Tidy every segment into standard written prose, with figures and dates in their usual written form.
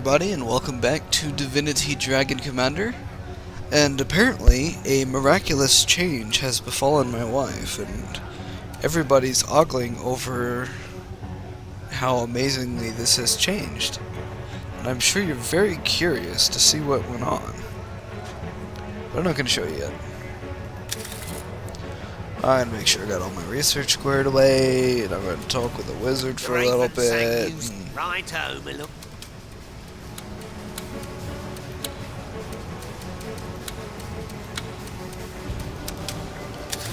everybody, and welcome back to Divinity Dragon Commander. And apparently, a miraculous change has befallen my wife, and everybody's ogling over how amazingly this has changed. And I'm sure you're very curious to see what went on. But I'm not going to show you yet. I'm going to make sure I got all my research squared away, and I'm going to talk with the wizard for a little bit. Right home, look.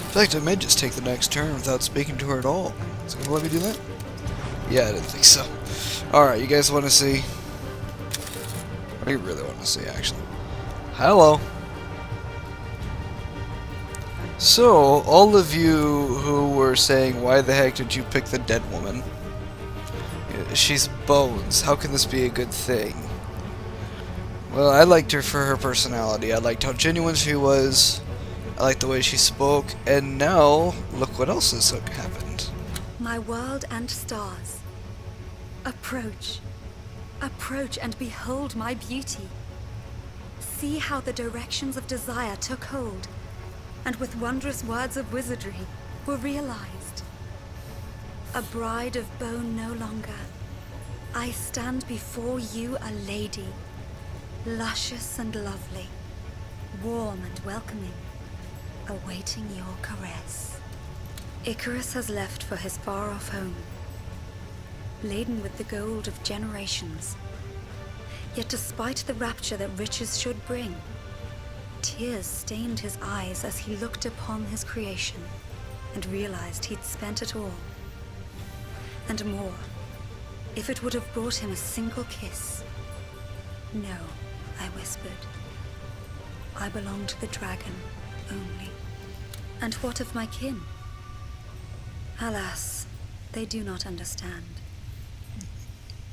In fact, I may just take the next turn without speaking to her at all. Is it going to let me do that? Yeah, I didn't think so. Alright, you guys want to see? What do you really want to see, actually? Hello! So, all of you who were saying, why the heck did you pick the dead woman? She's bones. How can this be a good thing? Well, I liked her for her personality. I liked how genuine she was. I liked the way she spoke. And now, look what else has happened. My world and stars. Approach. Approach and behold my beauty. See how the directions of desire took hold, and with wondrous words of wizardry were realized. A bride of bone no longer. I stand before you a lady, luscious and lovely, warm and welcoming, awaiting your caress. Icarus has left for his far-off home, laden with the gold of generations. Yet despite the rapture that riches should bring, tears stained his eyes as he looked upon his creation and realized he'd spent it all. And more, if it would have brought him a single kiss. No, I whispered. I belong to the dragon only. And what of my kin? Alas, they do not understand.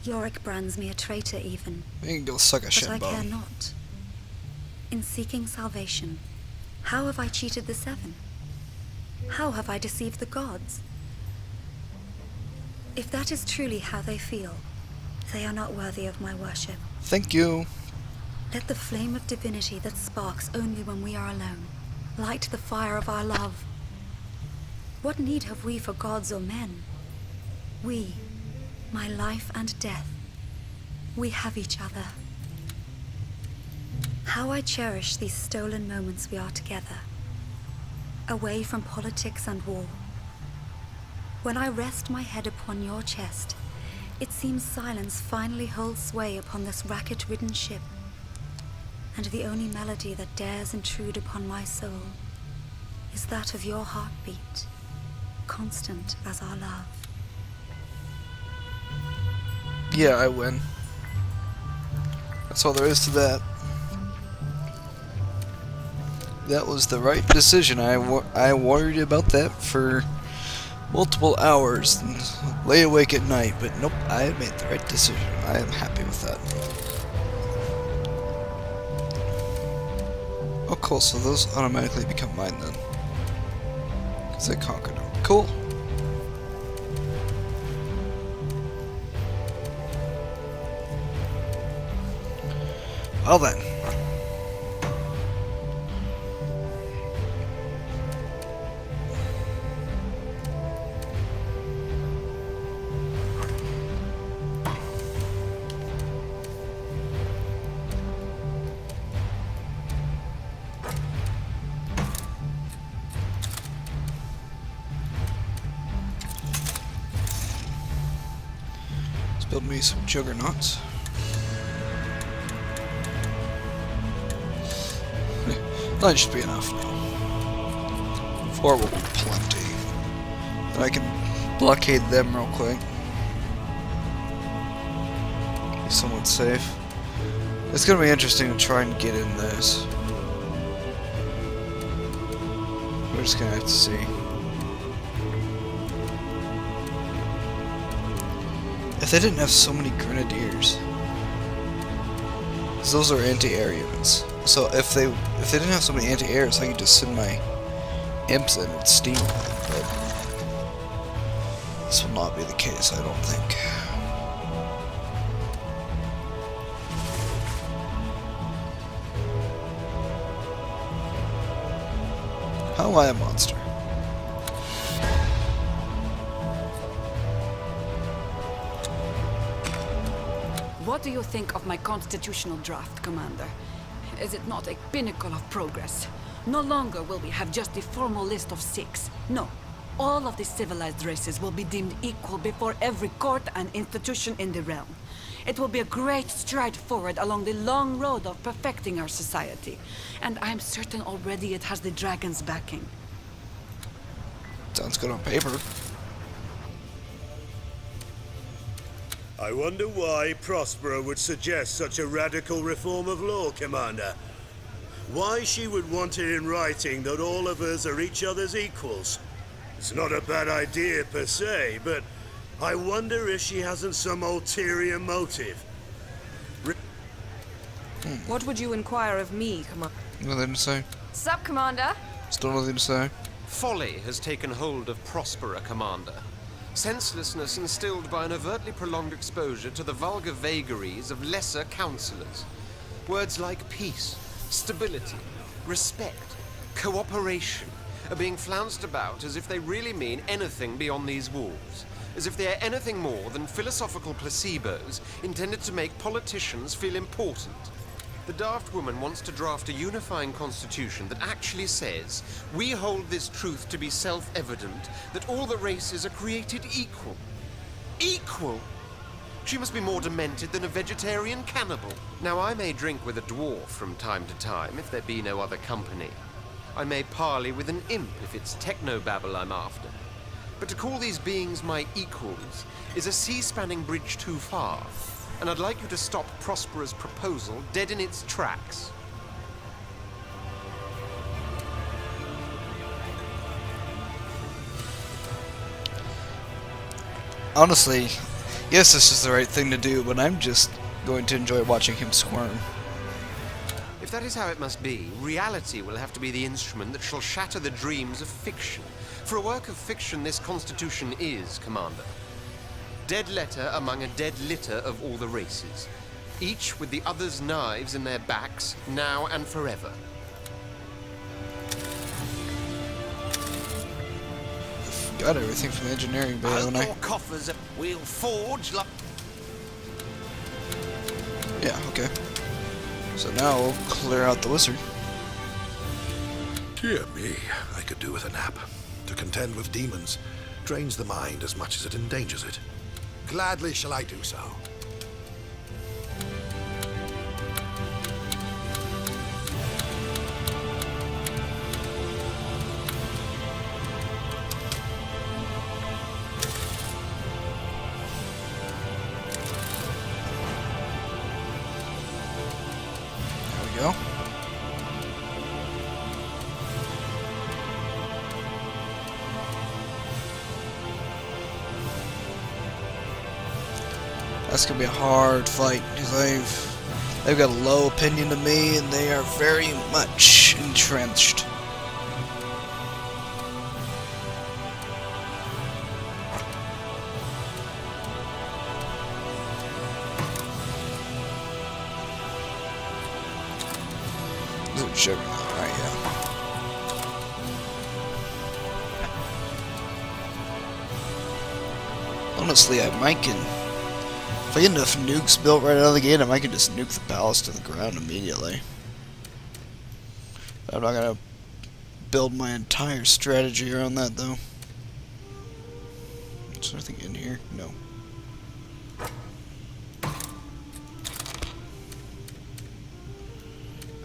Yorick brands me a traitor even. You can go suck a but shit I care bone. not. In seeking salvation, how have I cheated the Seven? How have I deceived the gods? If that is truly how they feel, they are not worthy of my worship. Thank you. Let the flame of divinity that sparks only when we are alone light the fire of our love. What need have we for gods or men? We, my life and death, we have each other. How I cherish these stolen moments we are together, away from politics and war. When I rest my head upon your chest, it seems silence finally holds sway upon this racket-ridden ship, and the only melody that dares intrude upon my soul is that of your heartbeat, constant as our love. Yeah, I win. That's all there is to that. That was the right decision. I worried about that for multiple hours and lay awake at night, but nope, I made the right decision. I am happy with that. Oh cool, so those automatically become mine then. Because I conquered them. Cool. Well then. Let's build me some juggernauts. That should be enough now. 4 will be plenty. And I can blockade them real quick. Be somewhat safe. It's gonna be interesting to try and get in this. We're just gonna have to see. If they didn't have so many grenadiers. 'Cause those are anti-air units. So if they didn't have so many anti-airs, I could just send my imps in and steam them. But this will not be the case, I don't think. Am I a monster? What do you think of my constitutional draft, Commander? Is it not a pinnacle of progress? No longer will we have just the formal list of 6. No. All of the civilized races will be deemed equal before every court and institution in the realm. It will be a great stride forward along the long road of perfecting our society. And I'm certain already it has the dragon's backing. Sounds good on paper. I wonder why Prospera would suggest such a radical reform of law, Commander. Why she would want it in writing that all of us are each other's equals. It's not a bad idea per se, but I wonder if she hasn't some ulterior motive. What would you inquire of me, Commander? Nothing to say. Sup, Commander? Still nothing to say. Folly has taken hold of Prospera, Commander. Senselessness instilled by an overtly prolonged exposure to the vulgar vagaries of lesser counselors. Words like peace, stability, respect, cooperation are being flounced about as if they really mean anything beyond these walls. As if they are anything more than philosophical placebos intended to make politicians feel important. The daft woman wants to draft a unifying constitution that actually says, we hold this truth to be self-evident, that all the races are created equal. Equal? She must be more demented than a vegetarian cannibal. Now, I may drink with a dwarf from time to time, if there be no other company. I may parley with an imp if it's technobabble I'm after. But to call these beings my equals is a sea-spanning bridge too far. And I'd like you to stop Prospera's proposal dead in its tracks. Honestly, yes, this is the right thing to do, but I'm just going to enjoy watching him squirm. If that is how it must be, reality will have to be the instrument that shall shatter the dreams of fiction. For a work of fiction, this Constitution is, Commander. Dead letter among a dead litter of all the races. Each with the other's knives in their backs, now and forever. Got everything from the engineering bay, haven't I? coffers we'll forge like... Yeah, okay. So now we'll clear out the wizard. Dear me, I could do with a nap. To contend with demons drains the mind as much as it endangers it. Gladly shall I do so. There we go. That's gonna be a hard fight because they've got a low opinion of me and they are very much entrenched. This is sugar, alright, yeah. Honestly, I might can. If I get enough nukes built right out of the gate, I might can just nuke the palace to the ground immediately. I'm not gonna build my entire strategy around that, though. Is there anything in here? No.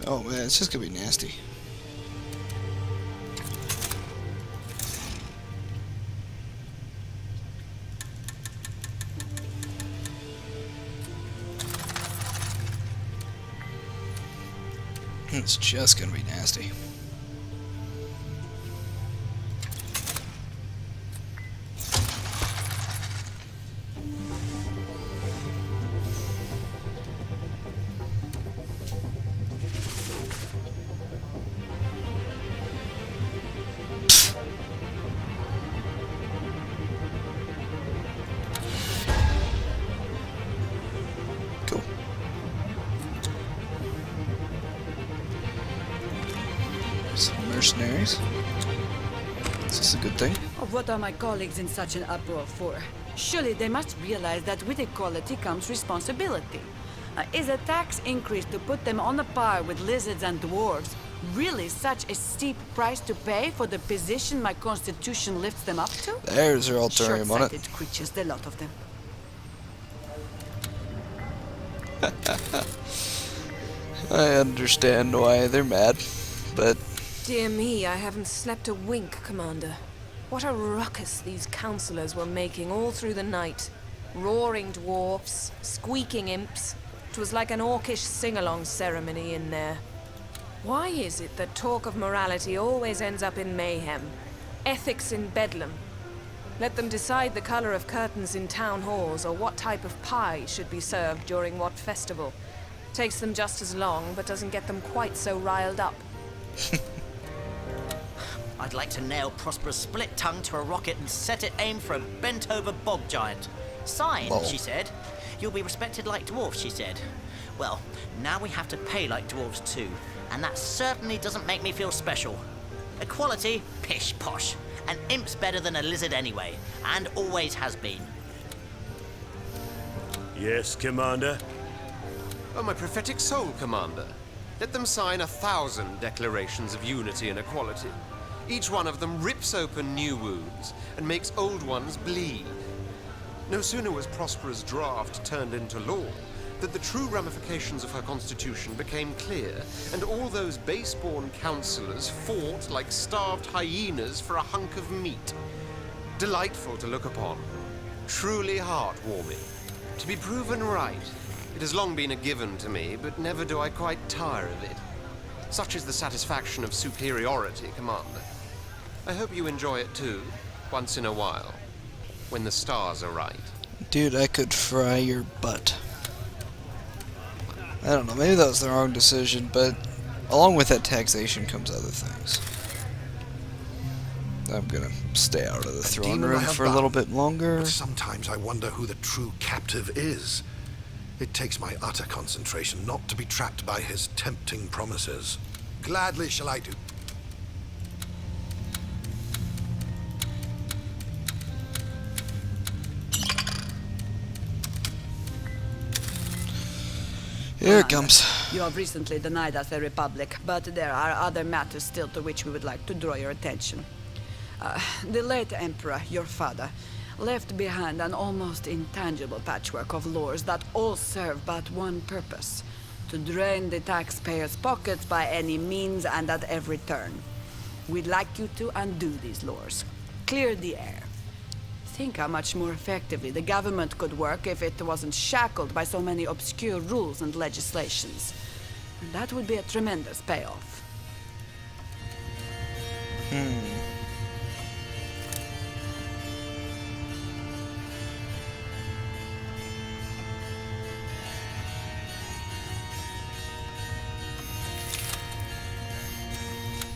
Oh man, it's just gonna be nasty. It's just gonna be nasty. Cool. Some mercenaries. Is this a good thing? Oh, what are my colleagues in such an uproar for? Surely they must realize that with equality comes responsibility. Is a tax increase to put them on a par with lizards and dwarves really such a steep price to pay for the position my constitution lifts them up to? There's her ulterium on it. Short-sighted creatures, the lot of them. I understand why they're mad, but Dear me, I haven't slept a wink, Commander. What a ruckus these councillors were making all through the night. Roaring dwarfs, squeaking imps. It was like an orcish sing-along ceremony in there. Why is it that talk of morality always ends up in mayhem? Ethics in bedlam. Let them decide the color of curtains in town halls or what type of pie should be served during what festival. Takes them just as long, but doesn't get them quite so riled up. I'd like to nail Prosper's split tongue to a rocket and set it aimed for a bent-over bog giant. Sign, Lol. she said. You'll be respected like dwarfs, she said. Well, now we have to pay like dwarves too, and that certainly doesn't make me feel special. Equality? Pish-posh. An imp's better than a lizard anyway, and always has been. Yes, Commander? Oh, my prophetic soul, Commander. Let them sign 1,000 declarations of unity and equality. Each one of them rips open new wounds and makes old ones bleed. No sooner was Prospera's draft turned into law that the true ramifications of her constitution became clear, and all those base-born councillors fought like starved hyenas for a hunk of meat. Delightful to look upon. Truly heartwarming. To be proven right. It has long been a given to me, but never do I quite tire of it. Such is the satisfaction of superiority, Commander. I hope you enjoy it too, once in a while, when the stars are right. dude, I could fry your butt. I don't know, maybe that was the wrong decision, but along with that taxation comes other things. I'm gonna stay out of the throne demon I room have for a little bound, bit longer. But sometimes I wonder who the true captive is. It takes my utter concentration not to be trapped by his tempting promises. Gladly shall I do. Here it comes. You have recently denied us a republic, but there are other matters still to which we would like to draw your attention. The late Emperor, your father, left behind an almost intangible patchwork of laws that all serve but one purpose: to drain the taxpayers' pockets by any means and at every turn. We'd like you to undo these laws. Clear the air. Think how much more effectively the government could work if it wasn't shackled by so many obscure rules and legislations. That would be a tremendous payoff.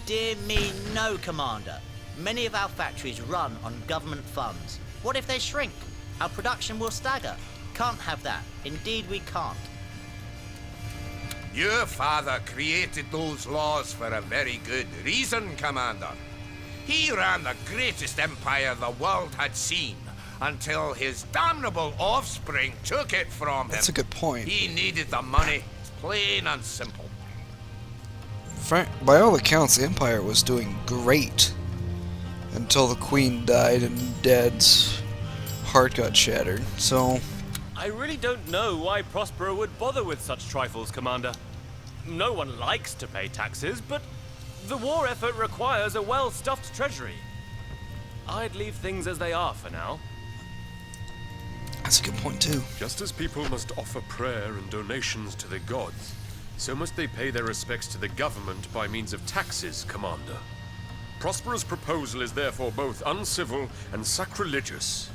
Dear me, no, Commander. Many of our factories run on government funds. What if they shrink? Our production will stagger. Can't have that. Indeed, we can't. Your father created those laws for a very good reason, Commander. He ran the greatest empire the world had seen until his damnable offspring took it from him. That's a good point. He needed the money, plain and simple. By all accounts, the Empire was doing great until the Queen died and Dad's heart got shattered. So, I really don't know why Prospero would bother with such trifles, Commander. No one likes to pay taxes, but the war effort requires a well-stuffed treasury. I'd leave things as they are for now. that's a good point too. Just as people must offer prayer and donations to the gods, so must they pay their respects to the government by means of taxes, Commander. Prospero's proposal is therefore both uncivil and sacrilegious.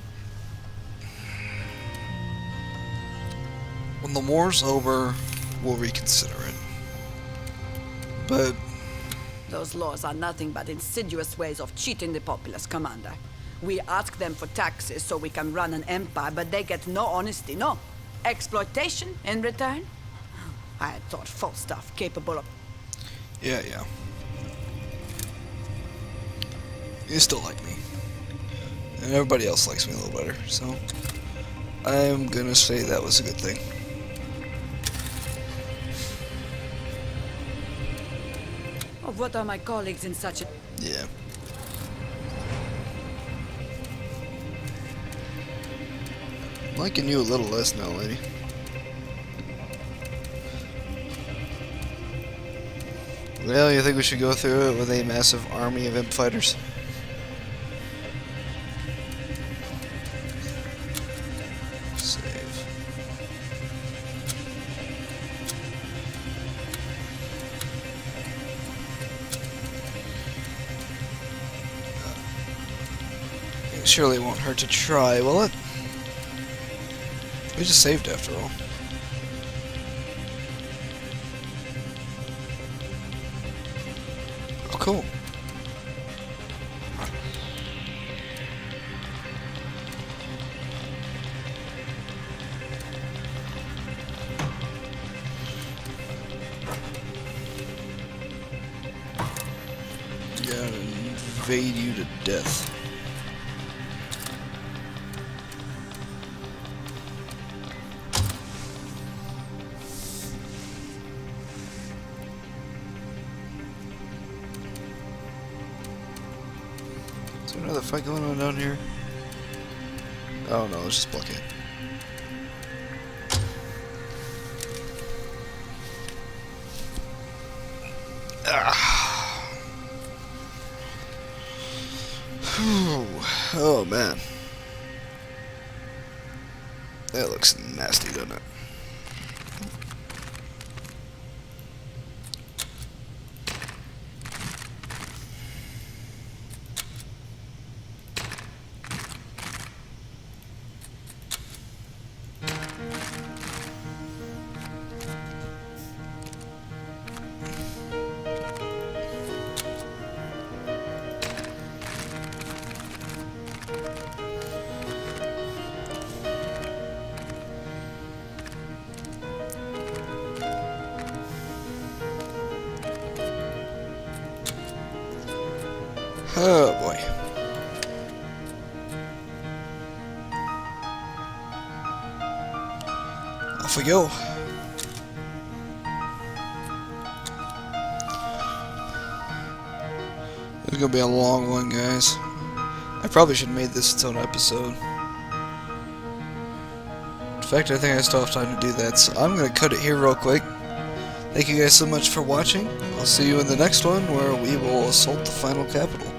When the war's over, we'll reconsider it. But Those laws are nothing but insidious ways of cheating the populace, Commander. We ask them for taxes so we can run an empire, but they get no honesty, no exploitation in return. I had thought false stuff capable of... yeah. you still like me. And everybody else likes me a little better, so I'm gonna say that was a good thing. Oh, what are my colleagues in such a... Yeah. I'm liking you a little less now, lady. Well, you think we should go through it with a massive army of imp fighters? Save. It surely won't hurt to try, will it? We just saved after all. Oh, cool. Gotta invade you to death. Is there another fight going on down here? Oh no, it's just blockade. Ah. Whew. Oh man. That looks nasty, doesn't it? Oh boy. Off we go. This is gonna be a long one, guys. I probably should have made this its own episode. In fact, I think I still have time to do that, so I'm gonna cut it here real quick. Thank you guys so much for watching. I'll see you in the next one where we will assault the final capital.